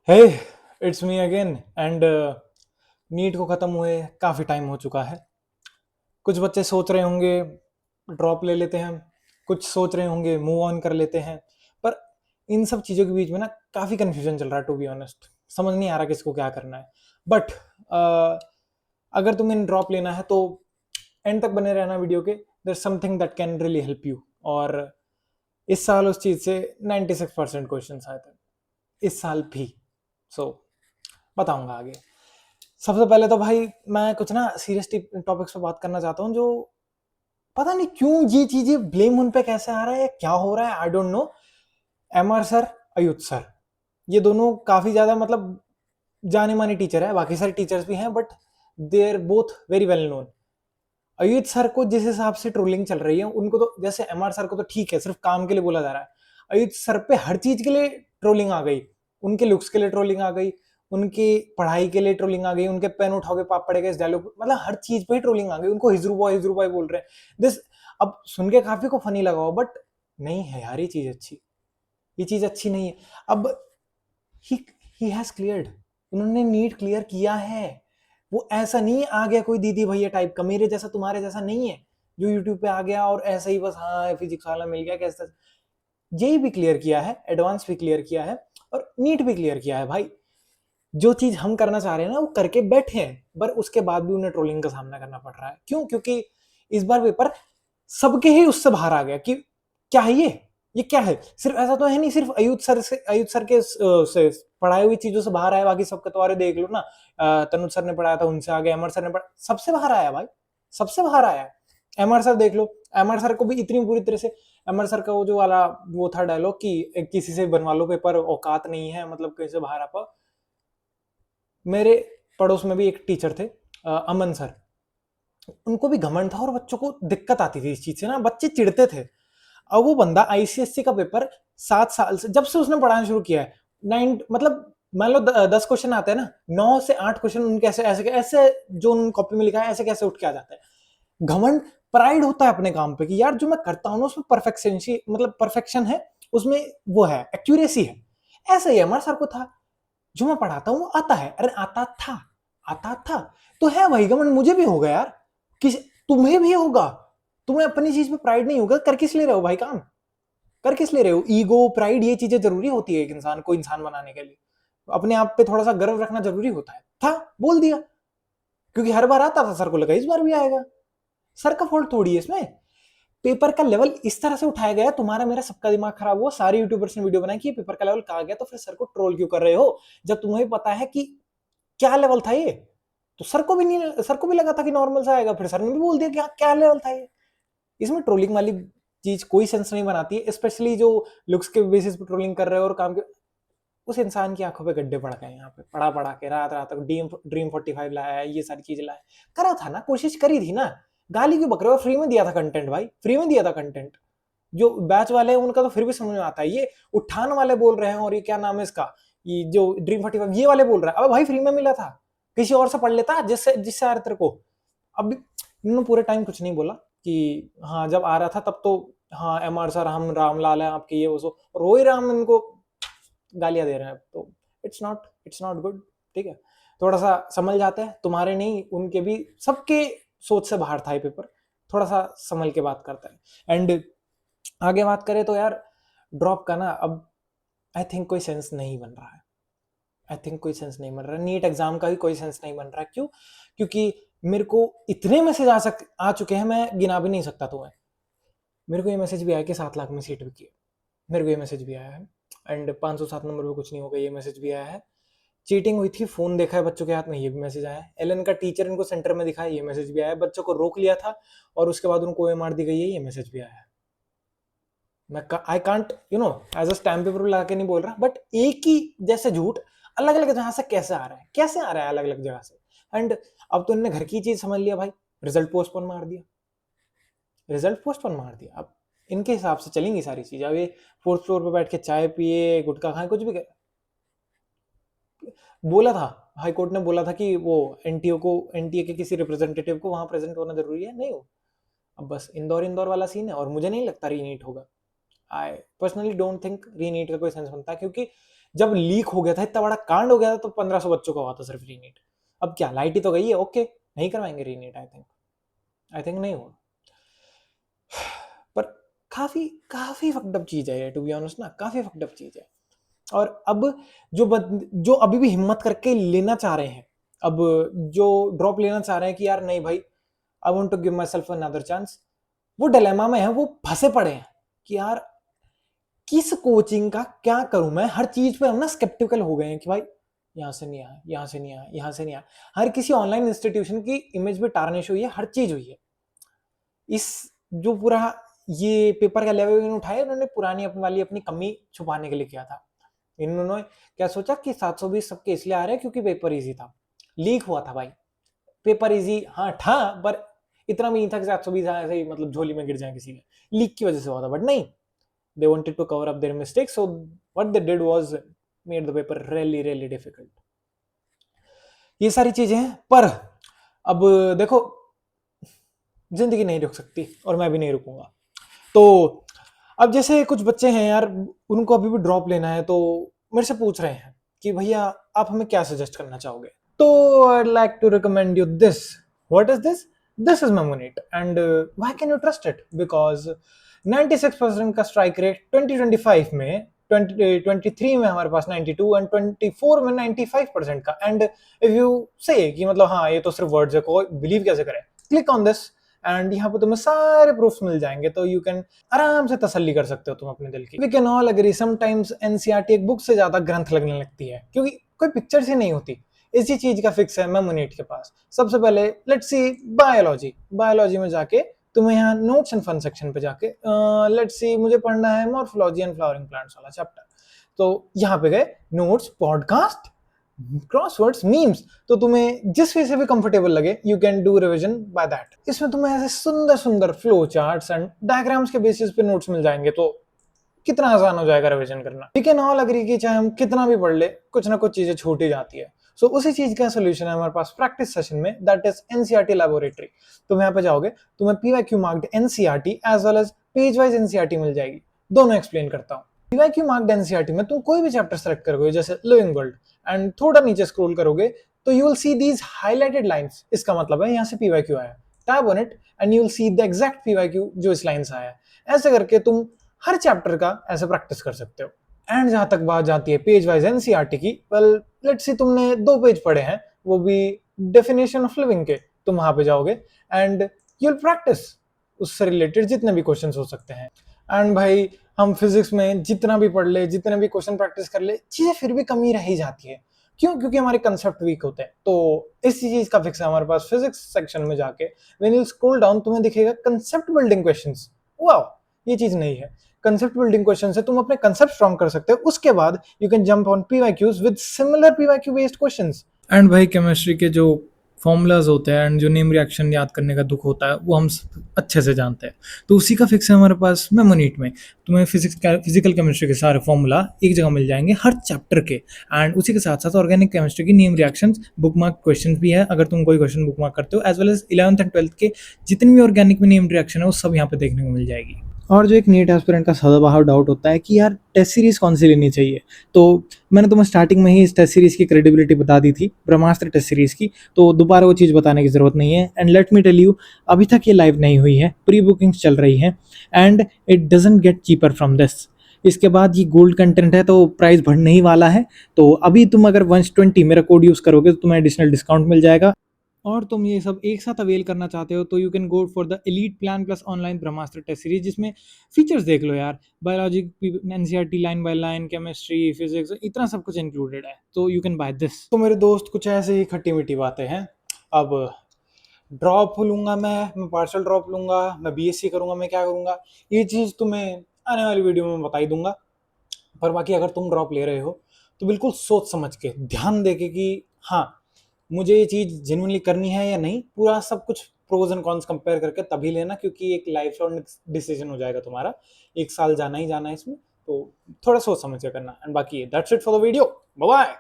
Hey, it's me again and NEET को ख़त्म हुए काफ़ी टाइम हो चुका है। कुछ बच्चे सोच रहे होंगे ड्रॉप ले लेते हैं, कुछ सोच रहे होंगे मूव ऑन कर लेते हैं। पर इन सब चीज़ों के बीच में ना काफ़ी कन्फ्यूजन चल रहा है, टू बी ऑनेस्ट। समझ नहीं आ रहा किसको क्या करना है। बट अगर तुम्हें ड्रॉप लेना है तो एंड तक बने रहना वीडियो के। There something that can really help you. और इस साल उस चीज़ से 96% क्वेश्चन आए थे, इस साल भी। सो बताऊंगा आगे। सबसे पहले तो भाई मैं कुछ ना सीरियस टॉपिक्स पे बात करना चाहता हूँ, जो पता नहीं क्यों ये चीजें ब्लेम उन पे कैसे आ रहा है, क्या हो रहा है, I don't know. MR sir, Ayut sir, ये दोनों काफी ज्यादा मतलब जाने माने टीचर है। बाकी सारे टीचर्स भी हैं but they are both very well known. Ayut sir को जिस हिसाब से ट्रोलिंग चल रही है, उनको तो जैसे एमआर सर को तो ठीक है, सिर्फ काम के लिए बोला जा रहा है। अयुत सर पे हर चीज के लिए ट्रोलिंग आ गई। उनके लुक्स के लिए ट्रोलिंग आ गई, उनकी पढ़ाई के लिए ट्रोलिंग आ गई, उनके पेन उठाओगे पाप पड़ेगा इस डायलॉग, मतलब हर चीज पे ही ट्रोलिंग आ गई। उनको हिजरू बॉय बोल रहे हैं दिस। अब सुन के काफी को फनी लगा हो, बट नहीं है यार ये चीज अच्छी। ये चीज अच्छी नहीं है। अब ही ही हैज क्लियर्ड, उन्होंने नीट क्लियर किया है। वो ऐसा नहीं आ गया कोई दीदी भैया टाइप का, मेरे जैसा तुम्हारे जैसा नहीं है जो यूट्यूब पे आ गया और ऐसा ही बस हाँ फिजिक्स वाला मिल गया कैसा। जेई भी क्लियर किया है, एडवांस भी क्लियर किया है, और नीट भी क्लियर किया है भाई। जो चीज हम करना चाह रहे हैं ना वो करके बैठे हैं, पर उसके बाद भी उन्हें ट्रोलिंग का सामना करना पड़ रहा है। क्यों? क्योंकि इस बार पेपर सबके ही उससे बाहर आ गया कि क्या है ये क्या है। सिर्फ ऐसा तो है नहीं सिर्फ अयुत सर के से पढ़ाई हुई चीजों से बाहर आया, बाकी सबके तुम्हारे देख लो ना। तनुज सर ने पढ़ाया था उनसे आगे एमआर सर ने पढ़ा, सबसे बाहर आया भाई, सबसे बाहर आया। एमआर सर देख लो, एमआर सर को भी इतनी बुरी तरह से। एमआर सर का वो जो वाला वो था डायलॉग कि किसी से बनवा लो पेपर, औकात नहीं है, मतलब कैसे बाहर आ पाओ। मेरे पड़ोस में भी एक टीचर थे, अमन सर। उनको भी घमंड था और बच्चों को दिक्कत आती थी इस चीज से ना, बच्चे चिढ़ते थे। अब वो बंदा आईसीएससी का पेपर 7 साल से, जब से उसने पढ़ाना शुरू किया है, 9 मतलब मान लो 10 क्वेश्चन आते हैं ना, 9 से 8 क्वेश्चन उनके ऐसे ऐसे ऐसे जो उन्होंने कॉपी में लिखा है ऐसे कैसे उठ के आ जाता है। घमंड, प्राइड होता है अपने काम पे कि यार जो मैं करता हूँ ना उसमें परफेक्शन, मतलब परफेक्शन है उसमें, वो है एक्यूरेसी है। ऐसा ही हमारे सर को था, जो मैं पढ़ाता हूँ वो आता है। अरे आता था तो है भाई घमंड, मुझे भी होगा यार, किस तुम्हें भी होगा। तुम्हें अपनी चीज पे प्राइड नहीं होगा, कर किस लिए रहे हो भाई काम? कर किस ले रहे हो? ईगो, प्राइड, ये चीजें जरूरी होती है एक इंसान को इंसान बनाने के लिए। अपने आप पे थोड़ा सा गर्व रखना जरूरी होता है। था, बोल दिया, क्योंकि हर बार आता था, सर को लगा इस बार भी आएगा। सर का फॉल्ट थोड़ी है इसमें। पेपर का लेवल इस तरह से उठाया गया, तुम्हारा मेरा सबका दिमाग खराब हुआ, सारे यूट्यूबर्स ने वीडियो बनाई कि पेपर का लेवल कहा गया, तो फिर सर को ट्रोल क्यों कर रहे हो जब तुम्हें पता है कि क्या लेवल था ये। तो सर को भी नहीं, सर को भी लगा था कि नॉर्मल से आएगा, फिर सर ने भी बोल दिया कि हाँ क्या लेवल था ये। इसमें ट्रोलिंग वाली चीज कोई सेंस नहीं बनाती है, स्पेशली जो लुक्स के बेसिस पे ट्रोलिंग कर रहे हो और काम के। उस इंसान की आंखों पे गड्ढे पड़ गए यहाँ पे, पढ़ा पढ़ा के रात रात तक ड्रीम 45 लाया है, ये सारी चीजें लाया। करा था ना, कोशिश करी थी ना। गाली क्यों बक रहे हो? फ्री में दिया था कंटेंट भाई, फ्री में दिया था कंटेंट। जो बैच वाले हैं उनका तो फिर भी समझ में आता है, ये उठान वाले बोल रहे हैं और ये क्या नाम है इसका, ये जो ड्रीम 45 ये वाले बोल रहा है। अब भाई फ्री में मिला था, किसी और से पढ़ लेता जिससे जिससे आ रहा तेरे को। अब इन्होंने पूरे टाइम कुछ नहीं बोला कि हाँ जब आ रहा था तब तो हाँ एम आर सर हम रामलाल हैं आपके ये वो सो, और वही राम इनको गालियां दे रहे हैं। तो इट्स नॉट गुड। ठीक है, थोड़ा सा समझ जाते हैं, तुम्हारे नहीं उनके भी, सबके सोच से बाहर था ये पेपर। थोड़ा सा संभल के बात करता है। एंड आगे बात करें तो यार ड्रॉप का ना अब आई थिंक कोई सेंस नहीं बन रहा है। आई थिंक कोई सेंस नहीं बन रहा है, नीट एग्जाम का भी कोई सेंस नहीं बन रहा है। क्यों? क्योंकि मेरे को इतने मैसेज आ चुके हैं, मैं गिना भी नहीं सकता तुम्हें। मेरे को ये मैसेज भी आया कि 7 लाख में सीट बिकी है, मेरे को ये मैसेज भी आया है। एंड 507 नंबर पे कुछ नहीं होगा, ये मैसेज भी आया है। चीटिंग हुई थी, फोन देखा है बच्चों के हाथ में, ये भी मैसेज आया है। एलन का टीचर इनको सेंटर में दिखा है, ये मैसेज भी आया है। बच्चों को रोक लिया था और उसके बाद उनको मार दी गई है, ये मैसेज भी आया है। मैं I can't as a stamp paper लगा के नहीं बोल रहा, बट एक ही जैसे झूठ अलग अलग जगह से कैसे आ रहा है, कैसे आ रहा है अलग अलग जगह से। एंड अब तो इन्होंने घर की चीज समझ लिया भाई, रिजल्ट पोस्टपोन मार दिया, रिजल्ट पोस्टपोन मार दिया। अब इनके हिसाब से चलेंगी सारी चीजें। अब ये फोर्थ फ्लोर पे बैठ के चाय पिए, गुटखा खाए, कुछ भी करे। बोला था, हाई कोर्ट ने बोला था कि वो एनटीओ को, एनटीए के किसी रिप्रेजेंटेटिव को वहां प्रेजेंट होना जरूरी है, नहीं हो। अब बस इंदौर इंदौर वाला सीन है, और मुझे नहीं लगता रीनीट होगा। आई पर्सनली डोंट थिंक रीनीट का कोई सेंस बनता है, क्योंकि जब लीक हो गया था, इतना बड़ा कांड हो गया था, तो 1500 बच्चों का हुआ था सिर्फ रीनीट। अब क्या, लाइट ही तो गई है, ओके नहीं करवाएंगे रीनीट, आई थिंक नहीं होगा। पर काफी काफी फक्ड अप चीज है टू बी ऑनेस्ट ना, काफी फक्ड अप चीज है। और अब जो अभी भी हिम्मत करके लेना चाह रहे हैं, अब जो ड्रॉप लेना चाह रहे हैं कि यार नहीं भाई, I want to give myself another chance, वो डिलेमा में है, वो फंसे पड़े हैं कि यार किस कोचिंग का क्या करूं मैं। हर चीज पे हम ना स्केप्टिकल हो गए हैं कि भाई यहां से नहीं आया, यहां से नहीं आया, यहां से नहीं आया। हर किसी ऑनलाइन इंस्टीट्यूशन की इमेज भी टार्निश हुई है, हर चीज हुई है। इस जो पूरा ये पेपर का लेवल इन्होंने उठाया, उन्होंने पुरानी अपनी वाली अपनी कमी छुपाने के लिए किया था। इन्होंने क्या सोचा कि 720 सबके इसलिए आ रहे हैं क्योंकि पेपर इजी था, लीक हुआ था भाई। पेपर इजी हाँ था, पर इतना भी नहीं था कि 720 ऐसे ही मतलब झोली में गिर जाए किसी के, लीक की वजह से हुआ था। बट नहीं, they wanted to cover up their mistakes, so what they did was made the paper really really difficult। ये सारी चीजें हैं, पर अब देखो, जिंदगी नहीं रुक सकती और मैं भी नहीं रुकूंगा। तो अब जैसे कुछ बच्चे हैं यार, उनको अभी भी ड्रॉप लेना है, तो मेरे से पूछ रहे हैं कि भैया आप हमें क्या सजेस्ट करना चाहोगे। तो I'd like to recommend you this। What is this? This is Mamonit, and why can you trust it? Because 96% का स्ट्राइक रेट 2025 में, 2023 में हमारे पास 92 एंड 24 में 95% का। एंड इफ यू से कि मतलब हाँ ये तो सिर्फ वर्ड्स है, कोई बिलीव कैसे करे, क्लिक ऑन दिस एंड यहाँ पे तुम्हें सारे प्रूफ्स मिल जाएंगे, तो यू कैन आराम से तसल्ली कर सकते हो तुम अपने दिल की। We can all agree sometimes NCERT एक बुक से ज्यादा ग्रंथ लगने लगती है, क्योंकि कोई पिक्चर्स ही नहीं होती। इसी चीज का फिक्स है मेमोनेट के पास। सबसे पहले लेट्स सी बायोलॉजी में जाके तुम्हें यहाँ नोट्स एंड फन सेक्शन पे जाके लेट्स सी मुझे पढ़ना है मॉर्फोलॉजी एंड फ्लावरिंग प्लांट्स वाला चैप्टर, तो यहाँ पे गए नोट्स, पॉडकास्ट, क्रॉसवर्ड्स, मीम्स, तो तुम्हें जिस वे से भी कंफर्टेबल लगे you can do revision by that. इसमें तुम्हें ऐसे सुंदर सुंदर फ्लो चार्ट्स एंड डायग्राम्स के बेसिस पे नोट्स मिल जाएंगे, तो कितना आसान हो जाएगा रिवीजन करना। वी कैन ऑल एग्री कि चाहे हम कितना भी पढ़ ले, कुछ ना कुछ चीजें छूट ही जाती है। सो उसी चीज का सोल्यूशन है हमारे पास प्रैक्टिस सेशन में, दैट इज एनसीईआरटी लैबोरेटरी। तुम यहाँ पे जाओगे, तुम्हें PYQ marked NCERT as well as page wise NCERT मिल जाएगी। दोनों एक्सप्लेन करता हूँ। पीवाईक्यू मार्क्ड एनसीईआरटी में तुम कोई भी चैप्टर सेलेक्ट करोगे, जैसे लिविंग वर्ल्ड, एंड थोड़ा नीचे स्क्रॉल करोगे तो you will see these highlighted lines. इसका मतलब है यहाँ से पीवाईक्यू आया, tab on it and you will see the exact PYQ जो इस लाइन से आया। ऐसे करके तुम हर चैप्टर का ऐसे प्रैक्टिस कर सकते हो। एंड जहां तक बात जाती है पेज वाइज एनसीईआरटी की, वेल लेट्स सी तुमने 2 पेज पढ़े हैं, वो भी डेफिनेशन ऑफ लिविंग के, तुम वहां पे जाओगे एंड यू विल प्रैक्टिस उससे रिलेटेड जितने भी क्वेश्चंस हो सकते हैं। एंड भाई हम फिजिक्स में जितना भी पढ़ ले, जितने भी क्वेश्चन प्रैक्टिस कर ले, चीजें फिर भी कमी रह ही जाती है। क्यों? क्योंकि हमारे कंसेप्ट वीक होते हैं। तो इसी चीज का फिक्स है हमारे पास फिजिक्स सेक्शन में जाके, व्हेन यू स्क्रॉल डाउन तुम्हें दिखेगा कंसेप्ट बिल्डिंग क्वेश्चंस। वाओ, ये चीज नहीं है। कंसेप्ट बिल्डिंग क्वेश्चन से तुम अपने कंसेप्ट स्ट्रॉन्ग कर सकते हो, उसके बाद you can jump on PYQs with similar PYQ based questions. And भाई केमिस्ट्री के जो फॉर्मूलाज होते हैं एंड जो नेम रिएक्शन याद करने का दुख होता है, वो हम अच्छे से जानते हैं। तो उसी का फिक्स है हमारे पास मेमोनीट में। तुम्हें फिजिकल केमिस्ट्री के सारे फॉर्मूला एक जगह मिल जाएंगे हर चैप्टर के, एंड उसी के साथ साथ ऑर्गेनिक केमिस्ट्री की नेम रिएक्शंस, बुकमार्क क्वेश्चन भी है अगर तुम कोई क्वेश्चन बुकमार्क करते हो, as well as 11th and 12th के जितने भी ऑर्गेनिक में नेम रिएक्शन है वो सब यहाँ पे देखने को मिल जाएगी। और जो एक नीट एस्पिरेंट का सदाबहार डाउट होता है कि यार टेस्ट सीरीज कौन सी लेनी चाहिए, तो मैंने तुम्हें स्टार्टिंग में ही इस टेस्ट सीरीज की क्रेडिबिलिटी बता दी थी, ब्रह्मास्त्र टेस्ट सीरीज की, तो दोबारा वो चीज़ बताने की जरूरत नहीं है। And let me tell you, अभी तक ये लाइव नहीं हुई है, प्री बुकिंग्स चल रही हैं and it doesn't get cheaper from this. इसके बाद ये गोल्ड कंटेंट है तो प्राइस बढ़ने ही वाला है। तो अभी तुम अगर 120 मेरा कोड यूज़ करोगे तो तुम्हें एडिशनल डिस्काउंट मिल जाएगा। और तुम ये सब एक साथ अवेल करना चाहते हो तो you can go for the elite plan plus online Brahmastra test series, जिसमें फीचर्स देख लो यार, biology, NCERT line by line, chemistry, physics, इतना सब कुछ इंक्लूडेड है, तो यू कैन बाय दिस। तो मेरे दोस्त कुछ ऐसे ही खट्टी मीठी बातें हैं। अब ड्रॉप लूंगा मैं पार्शल ड्रॉप लूंगा, मैं बीएससी करूंगा, मैं क्या करूंगा, ये चीज़ तुम्हें आने वाली वीडियो में बता ही दूंगा। पर बाकी अगर तुम ड्रॉप ले रहे हो तो बिल्कुल सोच समझ के, ध्यान दे के कि हाँ मुझे ये चीज़ जेन्युइनली करनी है या नहीं, पूरा सब कुछ प्रोज एंड कॉन्स कंपेयर करके तभी लेना, क्योंकि एक लाइफ लॉन्ग डिसीजन हो जाएगा तुम्हारा, 1 साल जाना ही जाना है इसमें, तो थोड़ा सोच समझ के करना। एंड बाकी that's it for the video, bye bye.